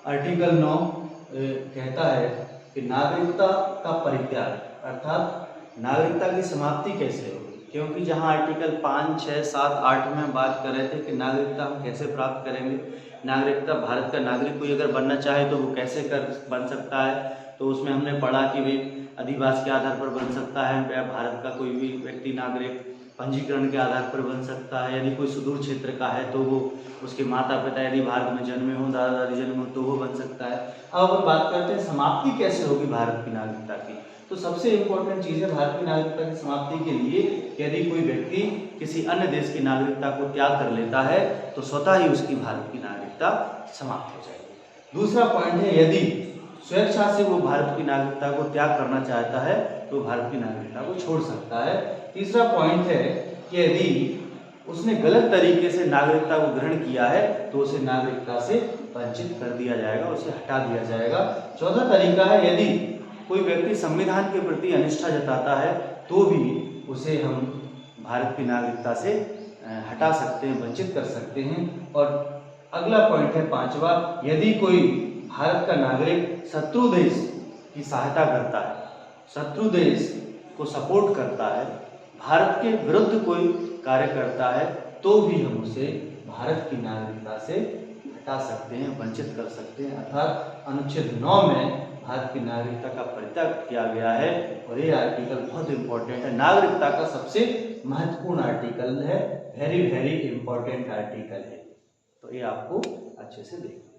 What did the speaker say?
Article 9 कहता है कि नागरिकता का परित्याग, अर्थात नागरिकता की समाप्ति कैसे होगी। क्योंकि जहां आर्टिकल 5, 6, 7, 8 में बात कर रहे थे कि नागरिकता हम कैसे प्राप्त करेंगे, नागरिकता भारत का नागरिक कोई अगर बनना चाहे तो वो कैसे बन सकता है, तो उसमें हमने पढ़ा कि भाई अधिवास के आधार पर बन सकता है, या भारत का कोई भी व्यक्ति नागरिक पंजीकरण के आधार पर बन सकता है। यदि कोई सुदूर क्षेत्र का है तो वो उसके माता पिता यदि भारत में जन्मे हों, दादा दादी जन्मे हो तो वो बन सकता है। अब हम बात करते हैं समाप्ति कैसे होगी भारत की नागरिकता की। तो सबसे इम्पोर्टेंट चीज़ है भारत की नागरिकता की समाप्ति के लिए, यदि कोई व्यक्ति किसी अन्य देश की नागरिकता को त्याग कर लेता है तो स्वतः ही उसकी भारत की नागरिकता समाप्त हो जाएगी। दूसरा पॉइंट है, यदि स्वेच्छा से वो भारत की नागरिकता को त्याग करना चाहता है तो भारत की नागरिकता को छोड़ सकता है। तीसरा पॉइंट है कि यदि उसने गलत तरीके से नागरिकता को ग्रहण किया है तो उसे नागरिकता से वंचित कर दिया जाएगा, उसे हटा दिया जाएगा। चौथा तरीका है, यदि कोई व्यक्ति संविधान के प्रति अनिष्ठा जताता है तो भी उसे हम भारत की नागरिकता से हटा सकते हैं, वंचित कर सकते हैं। और अगला पॉइंट है पांचवा, यदि कोई भारत का नागरिक शत्रु देश की सहायता करता है, शत्रु देश को सपोर्ट करता है, भारत के विरुद्ध कोई कार्य करता है तो भी हम उसे भारत की नागरिकता से हटा सकते हैं, वंचित कर सकते हैं। अर्थात अनुच्छेद 9 में भारत की नागरिकता का परित्याग किया गया है और ये आर्टिकल बहुत इंपॉर्टेंट है, नागरिकता का सबसे महत्वपूर्ण आर्टिकल है, वेरी वेरी इंपॉर्टेंट आर्टिकल है। तो ये आपको अच्छे से देखना।